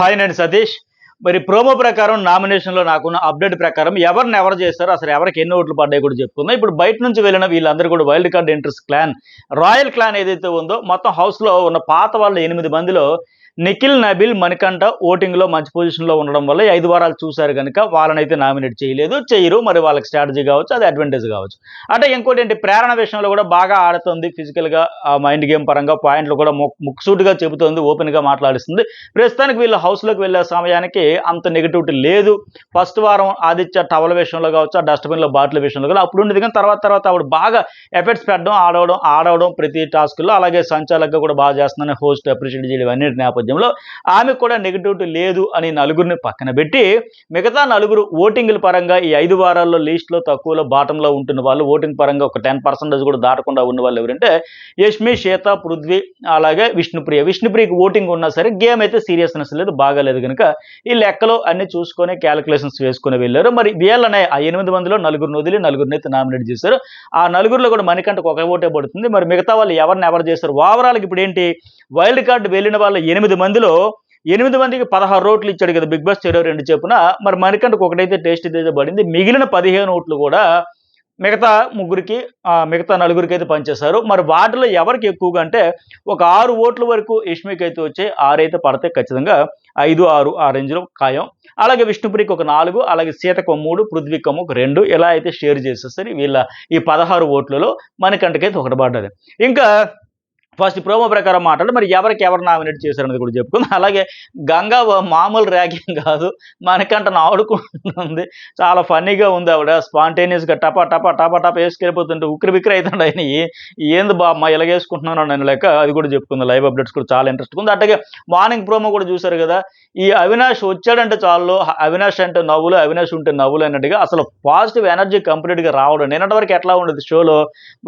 Hi నేను సతీష్. మరి promo ప్రకారం నామినేషన్‌లో నాకున్న అప్డేట్ ప్రకారం ఎవరిని ఎవరు చేశారో, అసలు ఎవరికి ఎన్ని ఓట్లు పడ్డాయో కూడా చెప్పుకుందాం. ఇప్పుడు బయట నుంచి వెళ్ళిన వీళ్ళందరూ కూడా wild card entries clan, royal clan ఏదైతే ఉందో మొత్తం హౌస్‌లో ఉన్న పాత వాళ్ళు 8 మందిలో నిఖిల్, నబీల్, మణికంఠ ఓటింగ్‌లో మంచి పొజిషన్‌లో ఉండడం వల్ల ఈ 5 వారాలు చూసారు గనుక వాళ్ళనైతే నామినేట్ చేయలేదు. చెయ్యరు. మరి వాళ్ళకి స్ట్రాటజీ కావచ్చు, అది అడ్వాంటేజ్ కావచ్చు. అంటే ఇంకోటేంటి, ప్రేరణ విషయంలో కూడా బాగా ఆడుతుంది ఫిజికల్‌గా, మైండ్ గేమ్ పరంగా పాయింట్లు కూడా ముక్కుసూటిగా చెబుతోంది, ఓపెన్‌గా మాట్లాడిస్తుంది. ప్రస్తుతానికి వీళ్ళు హౌస్‌లోకి వెళ్ళే సమయానికి అంత నెగటివిటీ లేదు. ఫస్ట్ వారం ఆదిత్య టవల్ విషయంలో కావచ్చు, ఆ డస్ట్‌బిన్‌లో బాటిల్ విషయంలో కూడా అప్పుడు ఉండేది. కానీ తర్వాత ఆవిడ బాగా ఎఫర్ట్స్ పెట్టడం, ఆడవడం ప్రతి టాస్క్‌లో, అలాగే సంచాలకుగా కూడా బాగా చేస్తుందని హోస్ట్ అప్రిషియేట్ చేయడం అన్నిటి నేపథ్యంలో ఆమె కూడా నెగటివిటీ లేదు అని నలుగురిని పక్కన పెట్టి, మిగతా నలుగురు ఓటింగ్ల పరంగా ఈ 5 వారాల్లో లీస్ట్లో తక్కువలో బాటంలో ఉంటున్న వాళ్ళు, ఓటింగ్ పరంగా ఒక 10% కూడా దాటకుండా ఉన్న వాళ్ళు ఎవరంటే యష్మి, శ్వేత, పృథ్వీ, అలాగే విష్ణుప్రియకి ఓటింగ్ ఉన్నా సరే గేమ్ అయితే సీరియస్నెస్ లేదు, బాగాలేదు కనుక ఈ లెక్కలు అన్ని చూసుకొని క్యాలిక్యులేషన్స్ వేసుకుని వెళ్ళారు. మరి వీళ్ళనే ఆ 8 మందిలో నలుగురిని వదిలి నలుగురిని అయితే నామినేట్ చేశారు. ఆ నలుగురిలో కూడా మణికంఠకు ఒక ఓటే పడుతుంది. మరి మిగతా వాళ్ళు ఎవరు చేశారు ఓవరాల్కి ఇప్పుడు ఏంటి, వైల్డ్ కార్డ్ వెళ్ళిన వాళ్ళ 8 మందిలో 8 మందికి 16 ఓట్లు ఇచ్చాడు కదా బిగ్ బాస్, చెరో 2 చెప్పున. మరి మణికంఠకు ఒకటైతే టేస్ట్ అయితే పడింది. మిగిలిన 15 ఓట్లు కూడా మిగతా నలుగురికి అయితే పనిచేశారు. మరి వాటిలో ఎవరికి ఎక్కువగా అంటే ఒక 6 ఓట్ల వరకు యష్మికి అయితే వచ్చాయి. 6 అయితే పడతాయి ఖచ్చితంగా. 5, 6 ఆ రేంజ్లో ఖాయం. అలాగే విష్ణుప్రియకి ఒక 4, అలాగే సీతకు 3, పృథ్వీకి ఒక 2 ఇలా అయితే షేర్ చేసేస్తారు. వీళ్ళ ఈ 16 ఓట్లలో మణికంఠకైతే ఒకటి పడ్డది. ఇంకా ఫస్ట్ ప్రోమో ప్రకారం మాట్లాడి మరి ఎవరు నామినేట్ చేశారనేది కూడా చెప్పుకుందాం. అలాగే గంగా మామూలు ర్యాగింగ్ కాదు, మనకంట ఆడుకుంటుంది. చాలా ఫన్నీగా ఉంది ఆవిడ. స్పాంటేనియస్గా టపా వేసుకెళ్ళిపోతుంటే ఉక్కిరి బిక్కిరి అవుతుంది. ఆయన ఏంది బామ్మ ఇలాగేసుకుంటున్నాను నేను లెక్క, అది కూడా చెప్పుకుందాం. లైవ్ అప్డేట్స్ కూడా చాలా ఇంట్రెస్ట్ ఉంది. అట్లాగే మార్నింగ్ ప్రోమో కూడా చూశారు కదా, ఈ అవినాష్ వచ్చాడంటే చాలు, అవినాష్ అంటే నవ్వులు, అవినాష్ ఉంటే నవ్వులు అన్నట్టుగా అసలు పాజిటివ్ ఎనర్జీ కంప్లీట్గా రావడం. నిన్నటి వరకు ఎట్లా ఉండేది షోలో,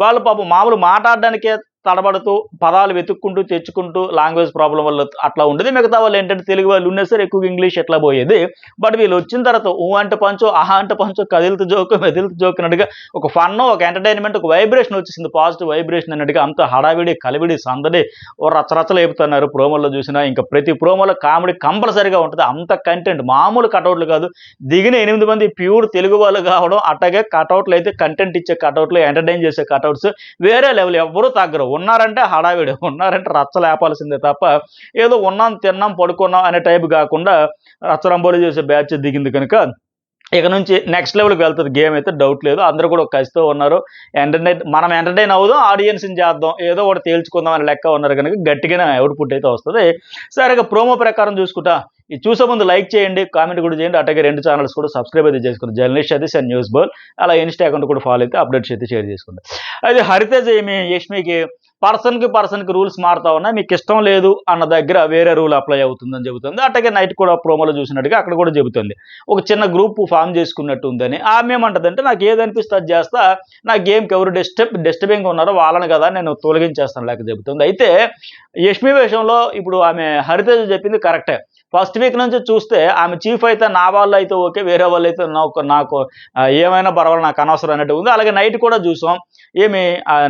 వాళ్ళు పాపం మామూలు మాట్లాడడానికే తడబడుతూ పదాలు వెతుక్కుంటూ తెచ్చుకుంటూ లాంగ్వేజ్ ప్రాబ్లం వల్ల అట్లా ఉండేది. మిగతా వాళ్ళు ఏంటంటే తెలుగు వాళ్ళు ఉన్నా సరే ఎక్కువగా ఇంగ్లీష్ ఎట్లా పోయేది. బట్ వీళ్ళు వచ్చిన తర్వాత ఊ అంటే పంచో, ఆహా అంటే పంచో, కదిలితు జోకు మెదిలితు జోకు అన్నట్టుగా ఒక ఫన్, ఒక ఎంటర్టైన్మెంట్, ఒక వైబ్రేషన్ వచ్చేసింది, పాజిటివ్ వైబ్రేషన్ అన్నట్టుగా. అంత హడావిడి కలివిడి సందడి ఓ రచ్చరచ్చలు వేపుతున్నారు ప్రోమోల్లో చూసినా. ఇంకా ప్రతి ప్రోమోలో కామెడీ కంపల్సరీగా ఉంటుంది. అంత కంటెంట్ మామూలు కటౌట్లు కాదు. దిగిన 8 మంది ప్యూర్ తెలుగు వాళ్ళు కావడం, అట్లాగే కటౌట్లు అయితే కంటెంట్ ఇచ్చే కటౌట్లు, ఎంటర్టైన్ చేసే కటౌట్స్ వేరే లెవెల్. ఎవ్వరూ తగ్గరు. ఉన్నారంటే హడావిడి, ఉన్నారంటే రచ్చ లేపాల్సిందే తప్ప ఏదో ఉన్నాం తిన్నాం పడుకున్నాం అనే టైప్ కాకుండా రచ్చరంబోలు చేసే బ్యాచ్ దిగింది కనుక ఇక నుంచి నెక్స్ట్ లెవెల్కి వెళ్తుంది గేమ్ అయితే, డౌట్ లేదు. అందరూ కూడా ఒక కసితో ఉన్నారు. మనం ఎంటర్టైన్ అవుదాం, ఆడియన్స్ని చేద్దాం, ఏదో ఒకటి తేల్చుకుందాం అనే లెక్క ఉన్నారు కనుక గట్టిగానే అవుట్పుట్ అయితే వస్తుంది. సరిగా ప్రోమో ప్రకారం చూసుకుంటా ఇది చూసే ముందు లైక్ చేయండి, కామెంట్ కూడా చేయండి. అట్లాగే 2 ఛానల్స్ కూడా సబ్స్క్రైబ్ అయితే చేసుకోండి, జర్నలిస్ట్ సతీష్ అండ్ న్యూస్ బోల్. అలా ఇన్స్టా అకౌంట్ కూడా ఫాలో అయితే అప్డేట్స్ అయితే షేర్ చేసుకోండి. అది హరితేజ యష్మికి పర్సన్కి రూల్స్ మారుతా ఉన్నాయి, మీకు ఇష్టం లేదు అన్న దగ్గర వేరే రూల్ అప్లై అవుతుందని చెబుతుంది. అట్లాగే నైట్ కూడా ప్రోమోలో చూసినట్టుగా అక్కడ కూడా చెబుతుంది ఒక చిన్న గ్రూప్ ఫామ్ చేసుకున్నట్టు ఉందని. ఆమె ఏమంటదంటే నాకు ఏదనిపిస్తే అది చేస్తా, నా గేమ్కి ఎవరు డిస్టర్బింగ్ ఉన్నారో వాళ్ళని కదా నేను తొలగించేస్తాను లెక్క చెబుతుంది. అయితే యష్మి విషయంలో ఇప్పుడు ఆమె హరితేజ చెప్పింది కరెక్టే. ఫస్ట్ వీక్ నుంచి చూస్తే ఆమె చీఫ్ అయితే నా వాళ్ళు అయితే ఓకే, వేరే వాళ్ళు అయితే నాకు ఏమైనా పర్వాలేదు, నాకు అనవసరం అన్నట్టు ఉంది. అలాగే నైట్ కూడా చూసాం, ఏమి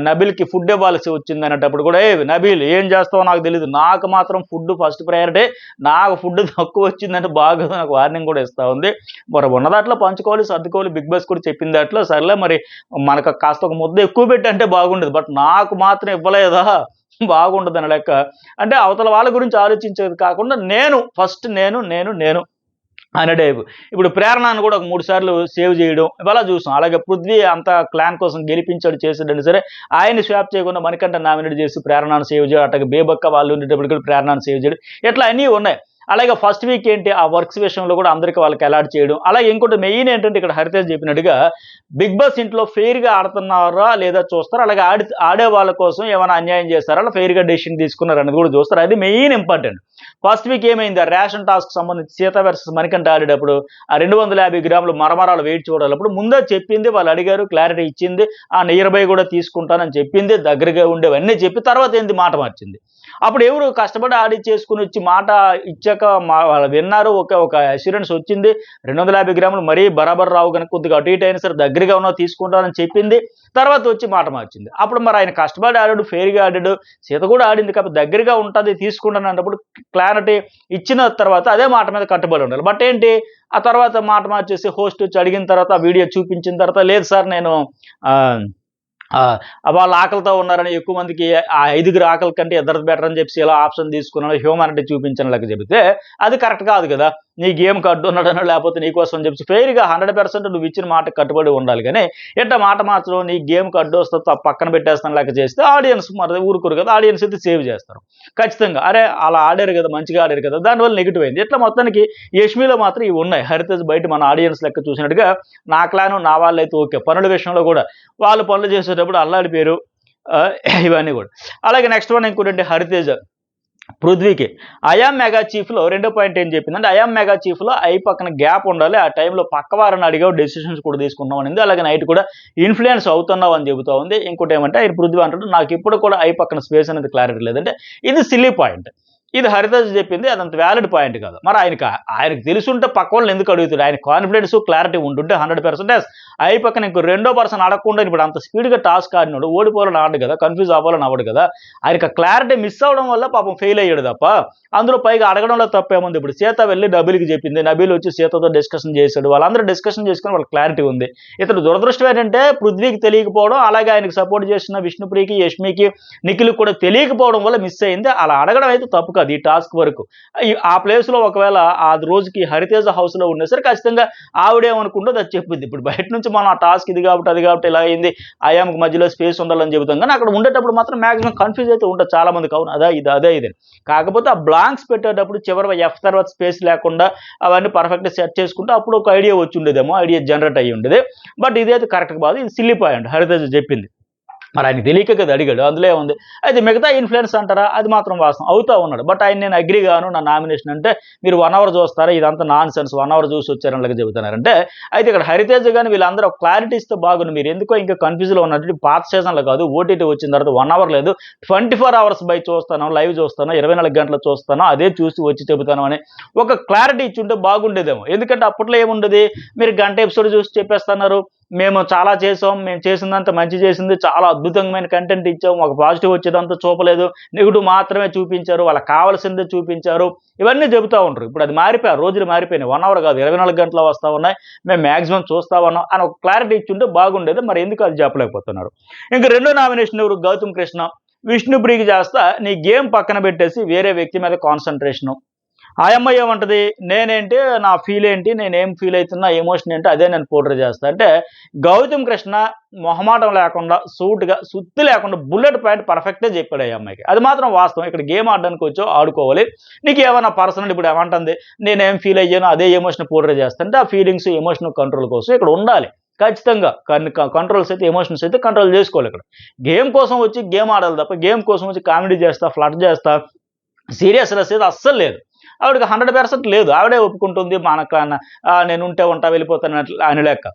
నబీల్కి ఫుడ్ ఇవ్వాల్సి వచ్చింది అనేటప్పుడు కూడా నబీల్ ఏం చేస్తావో నాకు తెలియదు, నాకు మాత్రం ఫుడ్ ఫస్ట్ ప్రయారిటీ, నాకు ఫుడ్ తక్కువ వచ్చిందంటే బాగా నాకు వార్నింగ్ కూడా ఇస్తూ ఉంది. మరి ఉన్న దాంట్లో పంచుకోవాలి, సర్దుకోవాలి. బిగ్ బాస్ కూడా చెప్పిన దాంట్లో సరేలే మరి మనకు కాస్త ఒక ముద్ద ఎక్కువ పెట్టి అంటే బాగుండేది, బట్ నాకు మాత్రం ఇవ్వలేదా బాగుండదు అని లెక్క. అంటే అవతల వాళ్ళ గురించి ఆలోచించేది కాకుండా నేను అనే టైపు. ఇప్పుడు ప్రేరణను కూడా ఒక 3 సార్లు సేవ్ చేయడం ఇవాళ చూసాం. అలాగే పృథ్వీ అంత క్లాన్ కోసం గెలిపించాడు చేసాడని సరే ఆయన్ని స్వాప్ చేయకుండా మణికంఠ నామినేట్ చేసి ప్రేరణను సేవ్ చేయడం, అట్లాగే బేబక్క వాళ్ళు ఉండేటప్పుడు కూడా ప్రేరణను సేవ్ చేయడం, ఇట్లా అన్నీ ఉన్నాయి. అలాగే ఫస్ట్ వీక్ ఏంటి ఆ వర్క్స్ విషయంలో కూడా అందరికీ వాళ్ళకి అలాట్ చేయడం. అలాగే ఇంకోటి మెయిన్ ఏంటంటే ఇక్కడ హరితేజ్ చెప్పినట్టుగా బిగ్ బాస్ ఇంట్లో ఫెయిర్గా ఆడుతున్నారా లేదా చూస్తారు. అలాగే ఆడే వాళ్ళ కోసం ఏమైనా అన్యాయం చేస్తారా, అలా ఫెయిర్గా డెసిషన్ తీసుకున్నారు అనేది కూడా చూస్తారు. అది మెయిన్ ఇంపార్టెంట్. ఫస్ట్ వీక్ ఏమైంది, ఆ రేషన్ టాస్క్ సంబంధించి సీత వర్సెస్ మణికంఠ ఆడేటప్పుడు ఆ 250 గ్రాములు మరమరాలు వెయిట్ చూడాలప్పుడు ముందే చెప్పింది, వాళ్ళు అడిగారు, క్లారిటీ ఇచ్చింది, ఆ 20 కూడా తీసుకుంటానని చెప్పింది, దగ్గరగా ఉండేవన్నీ చెప్పి తర్వాత ఏంది మాట మార్చింది. అప్పుడు ఎవరు కష్టపడి ఆడి చేసుకుని వచ్చి మాట ఇచ్చాక వాళ్ళు విన్నారు, ఒక అష్యూరెన్స్ వచ్చింది. 250 గ్రాములు మరీ బరాబర్ రావు కనుక కొద్దిగా అటు ఇటు అయినా సరే దగ్గరగా ఉన్నా తీసుకుంటానని చెప్పింది. తర్వాత వచ్చి మాట మార్చింది. అప్పుడు మరి ఆయన కష్టపడి ఆడాడు, ఫెయిర్గా ఆడాడు, సీత కూడా ఆడింది కాబట్టి దగ్గరగా ఉంటుంది తీసుకుంటాను అన్నప్పుడు క్లారిటీ ఇచ్చిన తర్వాత అదే మాట మీద కట్టుబడి ఉండాలి. బట్ ఏంటి, ఆ తర్వాత మాట మార్చేసి హోస్ట్ వచ్చి అడిగిన తర్వాత ఆ వీడియో చూపించిన తర్వాత లేదు సార్ నేను వాళ్ళు ఆకలితో ఉన్నారని ఎక్కువ మందికి ఆ 5గురు ఆకలి కంటే ఇద్దరు బెటర్ అని చెప్పి ఇలా ఆప్షన్ తీసుకున్నాను, హ్యూమానిటీ చూపించిన లెక్క చెబితే అది కరెక్ట్ కాదు కదా. నీ గేమ్కి అడ్డు ఉన్నాడనో లేకపోతే నీకోసం అని చెప్పి ఫెయిర్గా 100% నువ్వు ఇచ్చిన మాట కట్టుబడి ఉండాలి. కానీ ఎట్లా మాట మార్చడం, నీ గేమ్కి అడ్డు వస్తే పక్కన పెట్టేస్తాను లెక్క చేస్తే ఆడియన్స్ మరి ఊరుకోరు కదా, ఆడియన్స్ అయితే సేవ్ చేస్తారు ఖచ్చితంగా. అరే అలా ఆడారు కదా, మంచిగా ఆడారు కదా, దానివల్ల నెగిటివ్ అయింది. ఇట్లా మొత్తానికి యష్మిలో మాత్రం ఇవి ఉన్నాయి. హరితేజ్ బయట మన ఆడియన్స్ లెక్క చూసినట్టుగా నా క్లాను నా వాళ్ళు అయితే ఓకే. పనుల విషయంలో కూడా వాళ్ళు పనులు చేసేటప్పుడు అల్లాడిపోయారు ఇవన్నీ కూడా. అలాగే నెక్స్ట్ వన్ ఇంకోటి హరితేజ్ పృథ్వీకి ఐఆమ్ మెగా చీఫ్లో రెండో పాయింట్ ఏం చెప్పిందంటే ఐఆమ్ మెగా చీఫ్లో ఐ పక్కన గ్యాప్ ఉండాలి, ఆ టైంలో పక్క వారిని అడిగావు, డెసిషన్స్ కూడా తీసుకున్నాం అనేది. అలాగే నైట్ కూడా ఇన్ఫ్లుయెన్స్ అవుతున్నావు అని చెబుతా ఉంది. ఇంకోటి ఏమంటే ఆయన పృథ్వీ అంటాడు నాకు ఇప్పుడు కూడా ఐ పక్కన స్పేస్ అనేది క్లారిటీ లేదంటే ఇది సిల్లీ పాయింట్. ఇది హరితేజ్ చెప్పింది, అదంత వ్యాలిడ్ పాయింట్ కాదు. మరి ఆయనకు తెలుసుంటే పక్క వాళ్ళని ఎందుకు అడుగుతాడు? ఆయన కాన్ఫిడెన్స్ క్లారిటీ ఉంటుంటే 100% అయి పక్కన ఇంకో రెండో పర్సన్ అడగకుండా ఇప్పుడు అంత స్పీడ్గా టాస్క్ ఆడినాడు, ఓడిపోవాలని ఆడు కదా, కన్ఫ్యూజ్ అవ్వాలని అవ్వడు కదా. ఆయనకు క్లారిటీ మిస్ అవ్వడం వల్ల పాపం ఫెయిల్ అయ్యాడు తప్ప అందులో పైగా అడగడంలో తప్పేముంది. ఇప్పుడు సీత వెళ్ళి నబీల్కి చెప్పింది, నబీల్ వచ్చి సీతతో డిస్కషన్ చేశాడు, వాళ్ళందరూ డిస్కషన్ చేసుకుని వాళ్ళకి క్లారిటీ ఉంది. ఇతడు దురదృష్టం ఏంటంటే పృథ్వీకి తెలియకపోవడం, అలాగే ఆయనకు సపోర్ట్ చేసిన విష్ణుప్రియకి, యష్మికి, నిఖిల్కి కూడా తెలియకపోవడం వల్ల మిస్ అయింది. అలా అడగడం అయితే తప్పు కాదు ఈ టాస్క్ వరకు. ఆ ప్లేస్లో ఒకవేళ ఆ రోజుకి హరితేజ హౌస్లో ఉన్నా సరే ఖచ్చితంగా ఆవిడేమనుకుంటుందో అది చెప్పింది. ఇప్పుడు బయట నుంచి మనం ఆ టాస్క్ ఇది కాబట్టి అది కాబట్టి ఇలా అయింది, ఐఆమ్కి మధ్యలో స్పేస్ ఉండాలని చెబుతాం, కానీ అక్కడ ఉండేటప్పుడు మాత్రం మాక్సిమం కన్ఫ్యూజ్ అయితే ఉంటుంది చాలా మందికి. అవును అదే ఇది కాకపోతే ఆ బ్లాంక్స్ పెట్టేటప్పుడు చివరి ఎఫ్ తర్వాత స్పేస్ లేకుండా అవన్నీ పర్ఫెక్ట్గా సెట్ చేసుకుంటే అప్పుడు ఒక ఐడియా వచ్చి ఉండేదేమో, ఐడియా జనరేట్ అయ్యి ఉండేది. బట్ ఇదైతే కరెక్ట్ కాదు, ఇది సిల్లీ పాయింట్ హరితేజ చెప్పింది. మరి ఆయన తెలియక కదా అడిగాడు, అందులో ఏముంది. అయితే మిగతా ఇన్ఫ్లుయెన్స్ అంటారా, అది మాత్రం వాస్తవం అవుతా ఉన్నాడు. బట్ ఆయన నేను అగ్రీ గాను, నా నామినేషన్ అంటే మీరు 1 hour చూస్తారా, ఇదంతా నాన్ సెన్స్, 1 hour చూసి వచ్చారని చెబుతున్నారంటే అయితే ఇక్కడ హరితేజ్ కానీ వీళ్ళందరూ ఒక క్లారిటీ ఇస్తే బాగుంది. మీరు ఎందుకో ఇంకా కన్ఫ్యూజ్లో ఉన్నట్టు, పాత సీజన్లో కాదు ఓటీటీ వచ్చిన తర్వాత 1 hour లేదు 24 hours బై చూస్తాను, లైవ్ చూస్తాను, 24 గంటలు చూస్తాను, అదే చూసి వచ్చి చెబుతాను అని ఒక క్లారిటీ ఇచ్చుంటే బాగుండేదేమో. ఎందుకంటే అప్పట్లో ఏముండదు, మీరు గంట ఎపిసోడ్ చూసి చెప్పేస్తున్నారు, మేము చాలా చేసాం, మేము చేసిందంతా మంచి చేసింది, చాలా అద్భుతమైన కంటెంట్ ఇచ్చాం, ఒక పాజిటివ్ వచ్చేదంతా చూపలేదు, నెగిటివ్ మాత్రమే చూపించారు, వాళ్ళకి కావాల్సిందే చూపించారు, ఇవన్నీ చెబుతూ ఉంటారు. ఇప్పుడు అది మారిపోయారు, రోజులు మారిపోయినాయి. 1 hour కాదు 24 గంటలు వస్తూ ఉన్నాయి, మేము మ్యాక్సిమం చూస్తా ఉన్నాం అని ఒక క్లారిటీ ఇచ్చుంటే బాగుండేది. మరి ఎందుకు అది చెప్పలేకపోతున్నారు. ఇంకా రెండో నామినేషన్ ఎవరు, గౌతమ్ కృష్ణ. విష్ణుప్రియకి చేస్తా నీ గేమ్ పక్కన పెట్టేసి వేరే వ్యక్తి మీద కాన్సన్ట్రేషను. ఆ అమ్మాయి ఏమంటది, నేనేంటి నా ఫీల్ ఏంటి, నేనేం ఫీల్ అవుతున్నా, ఎమోషన్ ఏంటి అదే నేను పోర్ట్రే చేస్తా అంటే గౌతమ్ కృష్ణ మొహమాటం లేకుండా సూట్గా సుత్తి లేకుండా బుల్లెట్ పాయింట్ పర్ఫెక్ట్గా చెప్పాడు ఆ అమ్మాయికి. అది మాత్రం వాస్తవం. ఇక్కడ గేమ్ ఆడడానికి వచ్చో ఆడుకోవాలి, నీకు ఏమైనా పర్సనల్ ఇప్పుడు ఏమంటుంది నేనేం ఫీల్ అయ్యానో అదే ఎమోషన్ పోర్ట్రే చేస్తా అంటే ఆ ఫీలింగ్స్ ఎమోషనల్ కంట్రోల్ కోసం ఇక్కడ ఉండాలి ఖచ్చితంగా. కంట్రోల్స్ అయితే ఎమోషన్స్ అయితే కంట్రోల్ చేసుకోవాలి. ఇక్కడ గేమ్ కోసం వచ్చి గేమ్ ఆడాలి తప్ప గేమ్ కోసం వచ్చి కామెడీ చేస్తా, ఫ్లట్ చేస్తా, సీరియస్నెస్ అయితే అస్సలు లేదు. ఆవిడకి 100% లేదు, ఆవిడే ఒప్పుకుంటుంది మనకన్నా నేను ఉంటే ఉంటా వెళ్ళిపోతాను అని లెక్క.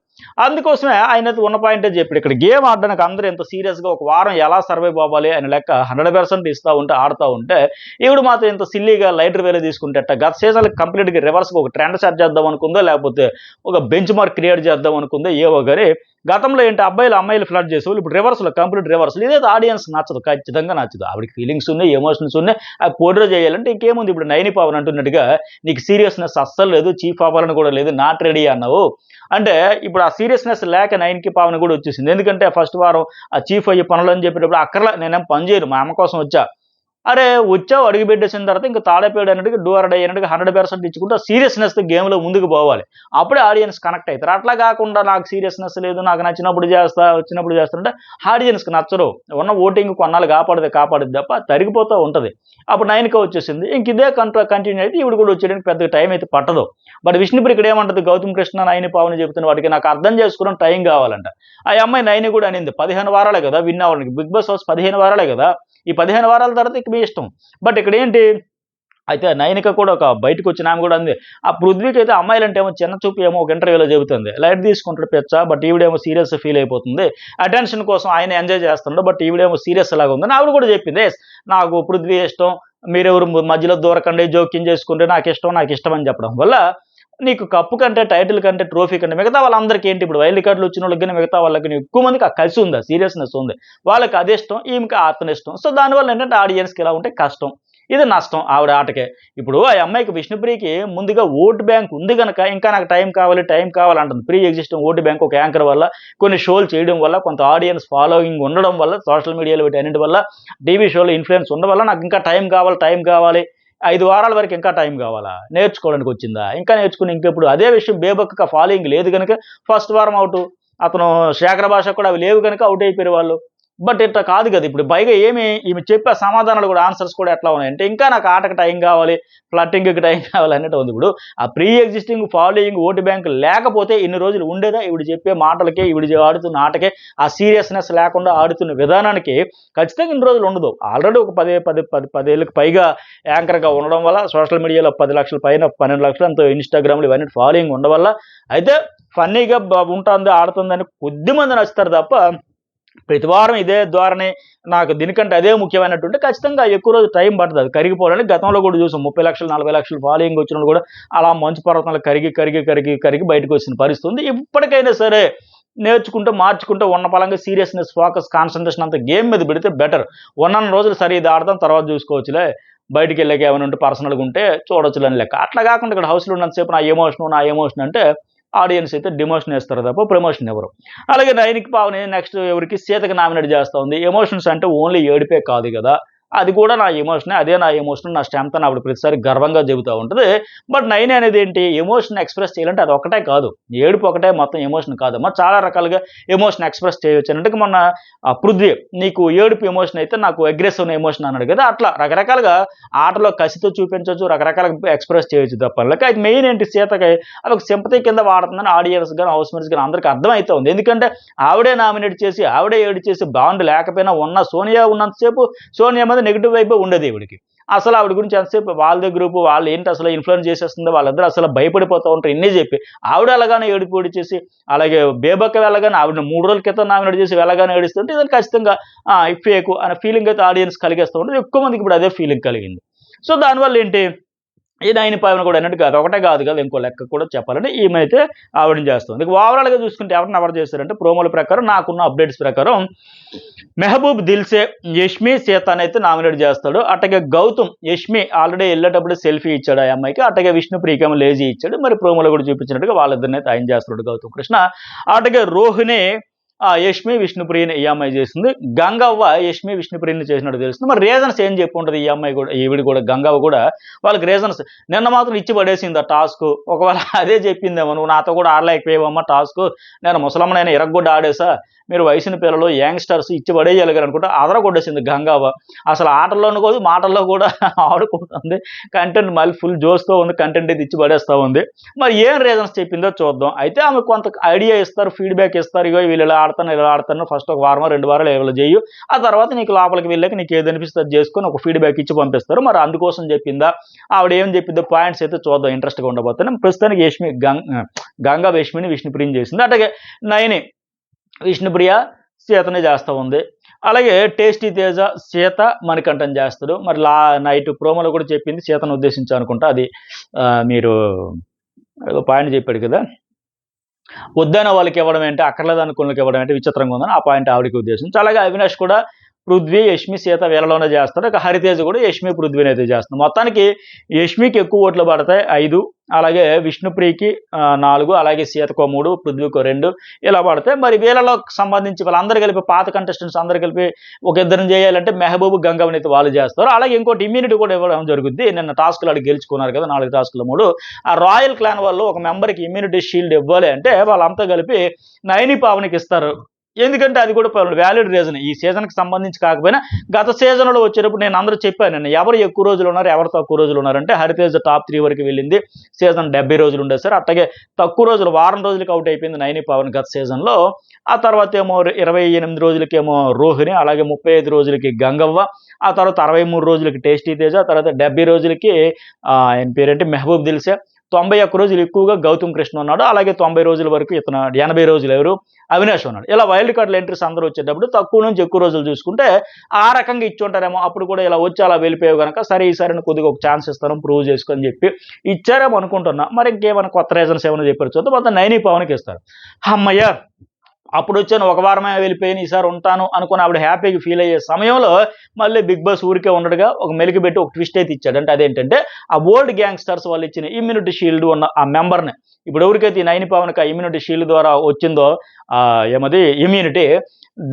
అందుకోసమే ఆయన ఉన్న పాయింటే చెప్పాడు, ఇక్కడ గేమ్ ఆడడానికి అందరూ ఎంత సీరియస్గా ఒక వారం ఎలా సర్వైవ్ అవ్వాలి అని లెక్క 100% ఇస్తూ ఉంటే ఆడుతూ ఉంటే ఈవిడ మాత్రం ఇంత సిల్లీగా లైటర్ వేరే తీసుకుంటే గత సీజన్కి కంప్లీట్గా రివర్స్గా ఒక ట్రెండ్ సెట్ చేద్దాం అనుకుందో, లేకపోతే ఒక బెంచ్ మార్క్ క్రియేట్ చేద్దాం అనుకుందో ఏవో కానీ గతంలో ఏంటి అమ్మాయిలు ఫ్లడ్ చేసేవాళ్ళు, ఇప్పుడు రివర్స్లో కంప్లీట్ రివర్స్లో. ఇదైతే ఆడియన్స్ నచ్చదు, ఖచ్చితంగా నచ్చదు. ఆవిడకి ఫీలింగ్స్ ఉన్నాయి, ఎమోషన్స్ ఉన్నాయి, అవి పోర్ట్రే చేయాలంటే ఇంకేముంది. ఇప్పుడు నైని పవన్ అంటున్నట్టుగా నీకు సీరియస్నెస్ అస్సలు లేదు, చీఫ్ అవ్వాలని కూడా లేదు, నాట్ రెడీ అన్నావు అంటే ఇప్పుడు ఆ సీరియస్నెస్ లేక 9కి పవన్ కూడా వచ్చేసింది. ఎందుకంటే ఫస్ట్ వారం ఆ చీఫ్ అయ్యే పనులు అని చెప్పేటప్పుడు అక్కర్లా నేనేం పని చేయను, మా అమ్మ కోసం వచ్చా, అరే వచ్చావు అడుగు పెట్టేసిన తర్వాత ఇంకా తాడైపోయాడు అన్నట్టుగా డూ ఆర్ డై అన్నట్టుగా 100% ఇచ్చుకుంటే సీరియస్నెస్తో గేమ్లో ముందుకు పోవాలి, అప్పుడే ఆడియన్స్ కనెక్ట్ అవుతారు. అట్లా కాకుండా నాకు సీరియస్నెస్ లేదు, నాకు నచ్చినప్పుడు చేస్తా వచ్చినప్పుడు చేస్తుంటే ఆడియన్స్కి నచ్చరు. ఉన్న ఓటింగ్ కొన్నాళ్ళు కాపాడుద్ది తప్ప తరిగిపోతూ ఉంటుంది. అప్పుడు 9కి వచ్చేసింది, ఇంక ఇదే కంటిన్యూ అయితే ఇవి కూడా వచ్చేయడానికి పెద్దగా టైం అయితే పట్టదు. బట్ విష్ణుప్రియ ఇక్కడ ఏమంటుంది, గౌతమ్ కృష్ణ నైని పవన్ చెబుతున్న వాటికి నాకు అర్థం చేసుకోవడం టైం కావాలంట. ఆ అమ్మాయి నైని కూడా అనింది 15 వారాలే కదా విన్ అవ్వడానికి, బిగ్ బాస్ హౌస్ 15 వారాలే కదా, ఈ 15 వారాల తర్వాత ఇక మీ ఇష్టం. బట్ ఇక్కడ ఏంటి అయితే నైనిక కూడా ఒక బయటకు వచ్చిన ఆమె కూడా అంది. ఆ పృథ్వీకి అయితే అమ్మాయిలంటే ఏమో చిన్న చూపు ఏమో ఒక ఇంటర్వ్యూలో చెబుతుంది. లైట్ తీసుకుంటాడు పిచ్చ, బట్ ఈవిడేమో సీరియస్ ఫీల్ అయిపోతుంది. అటెన్షన్ కోసం ఆయన ఎంజాయ్ చేస్తున్నాడు, బట్ ఈవిడేమో సీరియస్ లాగా ఉందని ఆవిడ కూడా చెప్పింది. "ఎస్, నాకు పృథ్వీ ఇష్టం, మీరెవరు మధ్యలో దూరకండి, జోక్యం చేసుకుంటే నాకు ఇష్టం అని చెప్పడం వల్ల నీకు కప్పు కంటే, టైటిల్ కంటే, ట్రోఫీ కంటే మిగతా వాళ్ళందరికీ ఏంటి, ఇప్పుడు వైల్డ్ కార్డులు వచ్చిన వాళ్ళకి కానీ మిగతా వాళ్ళకి ఎక్కువ మందికి ఆ కసి ఉంది, సీరియస్నెస్ ఉంది. వాళ్ళకి అది ఇష్టం, ఈమెకి అతని ఇష్టం. సో దానివల్ల ఏంటంటే ఆడియన్స్కి ఇలా ఉంటే కష్టం, ఇది నష్టం ఆవిడ ఆటకే. ఇప్పుడు ఆ అమ్మాయికి విష్ణుప్రియకి ముందుగా ఓటు బ్యాంక్ ఉంది కనుక ఇంకా నాకు టైం కావాలంటుంది. ప్రీ ఎగ్జిస్టింగ్ ఓటు బ్యాంక్ ఒక యాంకర్ వల్ల, కొన్ని షోలు చేయడం వల్ల, కొంత ఆడియన్స్ ఫాలోయింగ్ ఉండడం వల్ల, సోషల్ మీడియాలో వీటన్నిటి వల్ల, టీవీ షోలో ఇన్ఫ్లుయెన్స్ ఉండడం వల్ల నాకు ఇంకా టైం కావాలి 5 వారాల వరకు ఇంకా టైం కావాలా? నేర్చుకోవడానికి వచ్చిందా? ఇంకా నేర్చుకుని ఇంకెప్పుడు అదే విషయం బేబక్‌కి ఫాలోయింగ్ లేదు గనుక ఫస్ట్ వారం ఔటు. అతను శేఖర భాష కూడా అవి లేవు గనుక ఔట్ అయిపోయారు వాళ్ళు. బట్ ఇట్లా కాదు కదా! ఇప్పుడు పైగా ఈమె చెప్పే సమాధానాలు కూడా ఆన్సర్స్ కూడా ఎట్లా ఉన్నాయంటే, ఇంకా నాకు ఆటకి టైం కావాలి, ఫ్లర్టింగ్‌కి టైం కావాలి అన్నట్టు ఉంది. ఇప్పుడు ఆ pre existing following vote bank లేకపోతే ఇన్ని రోజులు ఉండేదా? ఈవిడ చెప్పే మాటలకి, ఈవిడ ఆడుతున్న ఆటకే, ఆ సీరియస్‌నెస్ లేకుండా ఆడుతున్న విధానానికి ఖచ్చితంగా ఇన్ని రోజులు ఉండదు. ఆల్రెడీ ఒక 10 ఏళ్ళకి పైగా యాంకర్‌గా ఉండడం వల్ల, సోషల్ మీడియాలో 10 లక్షల పైన 12 లక్షలు ఎంతో ఇన్‌స్టాగ్రామ్‌లో ఇవన్నీ ఫాలోయింగ్ ఉండడం వల్ల, అయితే ఫన్నీగా ఉంటుంది, ఆడుతుందని కొద్దిమంది నచ్చుతారు తప్ప ప్రతి వారం ఇదే ధోరణి, నాకు దీనికంటే అదే ముఖ్యమైనట్టుంటే ఖచ్చితంగా ఎక్కువ రోజు టైం పడుతుంది అది కరిగిపోవడానికి. గతంలో కూడా చూసాం 30 లక్షలు 40 లక్షలు ఫాలోయింగ్ వచ్చినప్పుడు కూడా అలా మంచు పర్వతంలో కరిగి బయటకు వచ్చిన పరిస్థితి ఉంది. ఇప్పటికైనా సరే నేర్చుకుంటూ, మార్చుకుంటూ ఉన్న పలంగా సీరియస్‌నెస్, ఫోకస్, కాన్సంట్రేషన్ అంతా గేమ్ మీద పెడితే బెటర్. ఉన్నన్ని రోజులు సరే ఇది ఆడదాం, తర్వాత చూసుకోవచ్చులే, బయటికెళ్ళాక ఏమైనా ఉంటే పర్సనల్‌గా ఉంటే చూడొచ్చులే అని లెక్క. అట్లా కాకుండా ఇక్కడ హౌస్‌లో ఉన్నంత సేపు నా ఎమోషన్ అంటే ఆడియన్స్ అయితే డిమోషన్ ఏస్తారు తప్ప ప్రమోషన్ ఇవ్వరు. అలాగే నయనికి పావని నెక్స్ట్ ఎవరికి సీతకి నామినేట్ చేస్తా ఉంది. ఎమోషన్స్ అంటే ఓన్లీ ఏడుపే కాదు కదా! అది కూడా నా ఎమోషనే. అదే నా ఎమోషన్, నా స్ట్రెంగ్త్ అని ఆవిడ ప్రతిసారి గర్వంగా చెబుతా ఉంటది. బట్ నయని అనేది ఏంటి, ఎమోషన్ ఎక్స్‌ప్రెస్ చేయాలంటే అది ఒకటే కాదు. ఏడుపు ఒకటే మొత్తం ఎమోషన్ కాదమ్మా. చాలా రకాలుగా ఎమోషన్ ఎక్స్‌ప్రెస్ చేయొచ్చు. అన్నట్టుగా మొన్న పృథ్వీ నీకు ఏడుపు ఎమోషన్ అయితే నాకు అగ్రెసివ్ ఎమోషన్ అన్నాడు కదా! అట్లా రకరకాలుగా ఆటలో కసితో చూపించొచ్చు, రకరకాలుగా ఎక్స్‌ప్రెస్ చేయొచ్చు తప్ప. అది మెయిన్ ఏంటి, సీతకి అది ఒక సింపతి కింద వాడుతుందని ఆడియన్స్ గాని, హౌస్ మేట్స్ గాని అందరికి అర్థమైతా ఉంది. ఎందుకంటే ఆవిడే నామినేట్ చేసి, ఆవిడే ఏడిచేసి, బాండ్ లేకపోయినా ఉన్న సోనియా ఉన్నంతసేపు సోనియా మీద నెగెటివ్ వైపే ఉండేది ఈవిడకి. అసలు ఆవిడ గురించి ఎంతసేపు వాళ్ళదే గ్రూపు, వాళ్ళు ఏంటి అసలు ఇన్‌ఫ్లుయెన్స్ చేసేస్తుంది, వాళ్ళందరూ అసలు భయపడిపోతా ఉంటారు ఇన్ని చెప్పి. ఆవిడ అలాగానే ఏడిచేసి, అలాగే బేబక్క వెళ్ళగానే ఆవిడని 3 రోజుల క్రితం నామినేట్ చేసి వెళ్ళగానే ఏడుస్తుంటే ఇది ఖచ్చితంగా ఫేకు అనే ఫీలింగ్ అయితే ఆడియన్స్ కలిగేస్తూ ఉంటది. ఎక్కువ మందికి ఇప్పుడు అదే ఫీలింగ్ కలిగింది. సో దానివల్ల ఏంటి, ఈ 9/5 కూడా అన్నట్టు కాదు. ఒకటే కాదు కదా! ఇంకో లెక్క కూడా చెప్పాలంటే ఈమె అయితే ఆవిడని చేస్తుంది. ఇక ఓవరాల్‌గా చూసుకుంటే ఎవరు చేశారంటే ప్రోమోల ప్రకారం, నాకున్న అప్డేట్స్ ప్రకారం మెహబూబ్ దిల్సే, యష్మి, సీతనైతే నామినేట్ చేస్తాడు. అట్లాగే గౌతమ్, యష్మి ఆల్రెడీ ఎళ్ళేటప్పుడు సెల్ఫీ ఇచ్చాడు ఆ అమ్మాయికి. అట్లాగే విష్ణుప్రియకేమో లేజీ ఇచ్చాడు. మరి ప్రోమోలో కూడా చూపించినట్టుగా వాళ్ళిద్దరినైతే ఆయన చేస్తున్నాడు గౌతమ్ కృష్ణ. అట్లాగే రోహిణి యష్మి, విష్ణుప్రియని ఈ అమ్మాయి చేసింది. గంగవ్వ యష్మి, విష్ణుప్రియని చేసినట్టు తెలుస్తుంది. మరి రీజన్స్ ఏం చెప్పుంటది ఈ అమ్మాయి కూడా, ఈవిడ కూడా, గంగవ్వ కూడా వాళ్ళకి రీజన్స్ నిన్న మాత్రం ఇచ్చి పడేసింది ఆ టాస్క్. ఒకవేళ అదే చెప్పిందేమో, నువ్వు నాతో కూడా ఆడలేకపోయావమ్మా టాస్క్, నేను ముసలమ్మనైనా ఇరగ్గొడ్డ ఆడేసా, మీరు వయసుని పిల్లలు యంగ్‌స్టర్స్ ఇచ్చి పడేయగలిగారు అనుకుంటా అదరగొట్టేసింది గంగవ్వ. అసలు ఆటల్లోను కాదు, మాటల్లో కూడా ఆడుకుంటుంది. కంటెంట్ మళ్ళీ ఫుల్ జోస్‌తో ఉంది. కంటెంట్ అయితే ఇచ్చి పడేస్తా ఉంది. మరి ఏం రీజన్స్ చెప్పిందో చూద్దాం. అయితే ఆమె కొంత ఐడియా ఇస్తారు, ఫీడ్‌బ్యాక్ ఇస్తారు. ఇగో వీళ్ళు ఇలా ఆడతాను. ఫస్ట్ ఒక వారమో 2 వారాలు ఇలా చెయ్యు. ఆ తర్వాత నీకు లోపలికి వెళ్ళాక నీకు ఏది అనిపిస్తే అది చేసుకొని ఒక ఫీడ్‌బ్యాక్ ఇచ్చి పంపిస్తారు. మరి అందుకోసం చెప్పిందా, ఆవిడ ఏం చెప్పిందో పాయింట్స్ అయితే చూద్దాం, ఇంట్రెస్ట్‌గా ఉండబోతున్నాయి. ప్రస్తుతానికి గంగా యష్మిని, విష్ణుప్రియని చేసింది. అట్లాగే నయని విష్ణుప్రియ, సీతని చేస్తా ఉంది. అలాగే టేస్టీ తేజ, సీత, మణికంఠన్ చేస్తాడు. మరి నైట్ ప్రోమోలో కూడా చెప్పింది సీతను ఉద్దేశించి అనుకుంటా. అది మీరు ఏదో పాయింట్ చెప్పాడు కదా, వద్దైన వాళ్ళకి ఇవ్వడం ఏంటి, అక్కర్లేదు అనుకున్నకి ఇవ్వడం ఏంటి, విచిత్రంగా ఉందని ఆ పాయింట్ ఆవిడకి ఉద్దేశించి. అలాగే అవినాష్ కూడా పృథ్వీ, యష్మి, సీత వీళ్ళలోనే చేస్తాడు. ఇక హరితేజ కూడా యష్మి, పృథ్వీని అయితే చేస్తుంది. మొత్తానికి యష్మికి ఎక్కువ ఓట్లు పడతాయి 5, అలాగే విష్ణుప్రియకి 4, అలాగే సీతకో 3, పృథ్వీకో 2 ఇలా పడతాయి. మరి వీళ్ళలో సంబంధించి వాళ్ళందరూ కలిపి, పాత కంటెస్టెంట్స్ అందరూ కలిపి ఒక ఇద్దరిని చేయాలంటే మెహబూబ్, గంగవ్వని అయితే వాళ్ళు చేస్తారు. అలాగే ఇంకోటి ఇమ్యూనిటీ కూడా ఇవ్వడం జరుగుద్ది. నిన్న టాస్క్లు అడిగి గెలుచుకున్నారు కదా, 4 టాస్క్లు 3. ఆ రాయల్ క్లాన్ వాళ్ళు ఒక మెంబర్కి ఇమ్యూనిటీ షీల్డ్ ఇవ్వాలి అంటే వాళ్ళంతా కలిపి నయని పావనికి ఇస్తారు. ఎందుకంటే అది కూడా వ్యాలిడ్ రీజన్. ఈ సీజన్కి సంబంధించి కాకపోయినా గత సీజన్లో వచ్చేటప్పుడు నేను అందరూ చెప్పాను, నేను ఎవరు ఎక్కువ రోజులు ఉన్నారు, ఎవరు తక్కువ రోజులు ఉన్నారంటే హరితేజ టాప్ 3 వరకు వెళ్ళింది. సీజన్ 70 రోజులు ఉండేది సార్. అట్లాగే తక్కువ రోజులు వారం రోజులకి అవుట్ అయిపోయింది నైని పవన్ గత సీజన్లో. ఆ తర్వాత ఏమో 28 రోజులకేమో రోహిణి, అలాగే 35 రోజులకి గంగవ్వ, ఆ తర్వాత 63 రోజులకి టేస్టీ తేజ, ఆ తర్వాత 70 రోజులకి ఆయన పేరేంటి మెహబూబ్ దిల్సే, 91 రోజులు ఎక్కువగా గౌతమ్ కృష్ణ ఉన్నాడు. అలాగే 90 రోజుల వరకు ఇతను 80 రోజులు ఎవరు అవినాష్ ఉన్నాడు. ఇలా వైల్డ్ కార్డుల ఎంట్రీస్ అందరూ వచ్చేటప్పుడు తక్కువ నుంచి ఎక్కువ రోజులు చూసుకుంటే ఆ రకంగా ఇచ్చి ఉంటారేమో. అప్పుడు కూడా ఇలా వచ్చి అలా వెళ్ళిపోయావు కనుక సరే ఈసారి కొద్దిగా ఒక ఛాన్స్ ఇస్తాను ప్రూవ్ చేసుకొని చెప్పి ఇచ్చారేమో అనుకుంటున్నా. మరి ఇంకేమైనా కొత్త రీజన్స్ ఏమైనా చెప్పారు చూద్దాం. మొత్తం నైని పవన్కి ఇస్తారు. అమ్మయ్య అప్పుడు వచ్చాను ఒక వారమే వెళ్ళిపోయాను, ఈసారి ఉంటాను అనుకుని ఆవిడ హ్యాపీగా ఫీల్ అయ్యే సమయంలో మళ్ళీ బిగ్ బాస్ ఊరికే ఉండడుగా ఒక మెలికి పెట్టి ఒక ట్విస్ట్ అయితే ఇచ్చాడు. అంటే అదేంటంటే ఆ ఓల్డ్ గ్యాంగ్స్టర్స్ వాళ్ళు ఇచ్చిన ఇమ్యూనిటీ షీల్డ్ ఉన్న ఆ మెంబర్ని ఇప్పుడు ఎవరికైతే ఈ నైని పవన్కి ఆ ఇమ్యూనిటీ షీల్డ్ ద్వారా వచ్చిందో ఏమది ఇమ్యూనిటీ,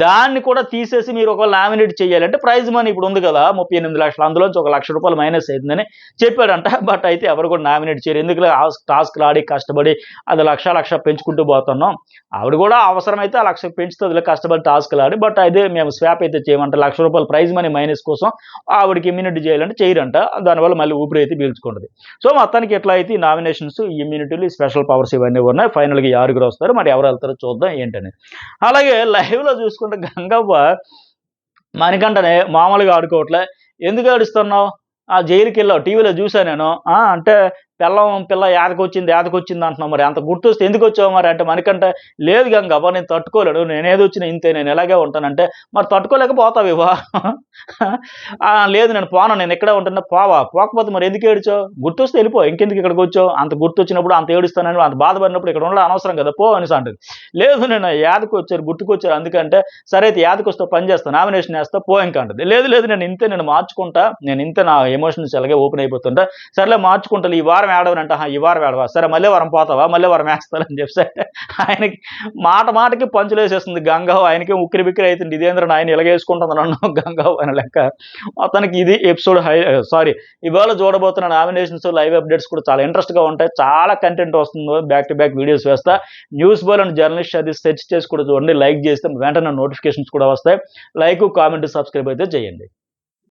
దాన్ని కూడా తీసేసి మీరు ఒకవేళ నామినేట్ చేయాలంటే ప్రైజ్ మనీ ఇప్పుడు ఉంది కదా 38 లక్షలు, అందులోంచి ₹1,00,000 మైనస్ అవుతుందని చెప్పాడంట. బట్ అయితే ఎవరు కూడా నామినేట్ చేయరు. ఎందుకు టాస్క్లు ఆడి కష్టపడి అది లక్ష పెంచుకుంటూ పోతున్నాం. ఆవిడ కూడా అవసరమైతే ఆ 1,00,000 పెంచుతుంది కష్టపడి టాస్క్లు ఆడి. బట్ అదే మేము స్వాప్ అయితే చేయమంటే ₹1,00,000 ప్రైజ్ మనీ మైనస్ కోసం ఆవిడకి ఇమ్యూనిటీ చేయాలంటే చేయరంట. దానివల్ల మళ్ళీ ఊపిరి అయితే పీల్చుకుంటుంది. సో మొత్తానికి ఎట్లా అయితే నామినేషన్స్, ఇమ్యూనిటీలు, స్పెషల్ పవర్స్ ఇవన్నీ ఉన్నాయి. ఫైనల్గా 6 వస్తారు. మరి ఎవరు వెళ్తారో చూద్దాం ఏంటని. అలాగే లైవ్లో చూసుకుంటే గంగవ్వ మణికంఠనే మామూలుగా ఆడుకోవట్లే. ఎందుకు ఆడిస్తున్నావు, ఆ జైలుకి వెళ్ళావు టీవీలో చూసా నేను, అంటే పిల్ల యాదకొచ్చింది అంటున్నావు, మరి అంత గుర్తొస్తే ఎందుకు వచ్చావు మరి అంటే మణికంఠ లేదు గంగవ్వ నేను తట్టుకోలేడు, నేనేది వచ్చినా ఇంతే, నేను ఎలాగే ఉంటానంటే మరి తట్టుకోలేకపోతావు ఇవా లేదు నేను పోను, నేను ఇక్కడే ఉంటున్నా, పోకపోతే మరి ఎందుకు ఏడ్చావు, గుర్తొస్తే వెళ్ళిపో, ఇంకెందుకు ఇక్కడికి వచ్చావు, అంత గుర్తొచ్చినప్పుడు అంత ఏడుస్తానని అంత బాధపడినప్పుడు ఇక్కడ ఉండడం అనవసరం కదా పో అనేసి అంటుంది. లేదు నేను గుర్తుకొచ్చారు అందుకంటే సరే అయితే యాదకొస్తే పని చేస్తాను, నామినేషన్ వేస్తా పో ఇంకా అంటుంది. లేదు నేను ఇంతే, నేను మార్చుకుంటా, నేను ఇంతే, నా ఎమోషన్స్ అలాగే ఓపెన్ అయిపోతుంటా, సరేలే మార్చుకుంటా, ఈ వారం ఏడవనంట, ఈ వారం ఏడవా, సరే మళ్ళీ వారం పోతావా, మళ్ళీ వారం వేస్తానని చెప్పి ఆయనకి మాటకి పంచులు వేసేస్తుంది గంగవ్వ. ఆయనకి ఉక్కిరి బిక్కిరి అవుతుంది, ఇదేంద్ర ఆయన ఇలాగేసుకుంటుంది నన్ను గంగవ్వ అని లెక్క. మొత్తానికి ఇది ఎపిసోడ్ ఇవాళ చూడబోతున్న నామినేషన్స్, లైవ్ అప్డేట్స్ కూడా చాలా ఇంట్రెస్ట్గా ఉంటాయి. చాలా కంటెంట్ వస్తుంది, బ్యాక్ టు బ్యాక్ వీడియోస్ వేస్తా. న్యూస్ బాల్ అండ్ జర్నలిస్ట్ అది సెర్చ్ చేసి కూడా చూడండి. లైక్ చేస్తే వెంటనే నోటిఫికేషన్స్ కూడా వస్తాయి. లైక్, కామెంట్, సబ్స్క్రైబ్ అయితే చేయండి.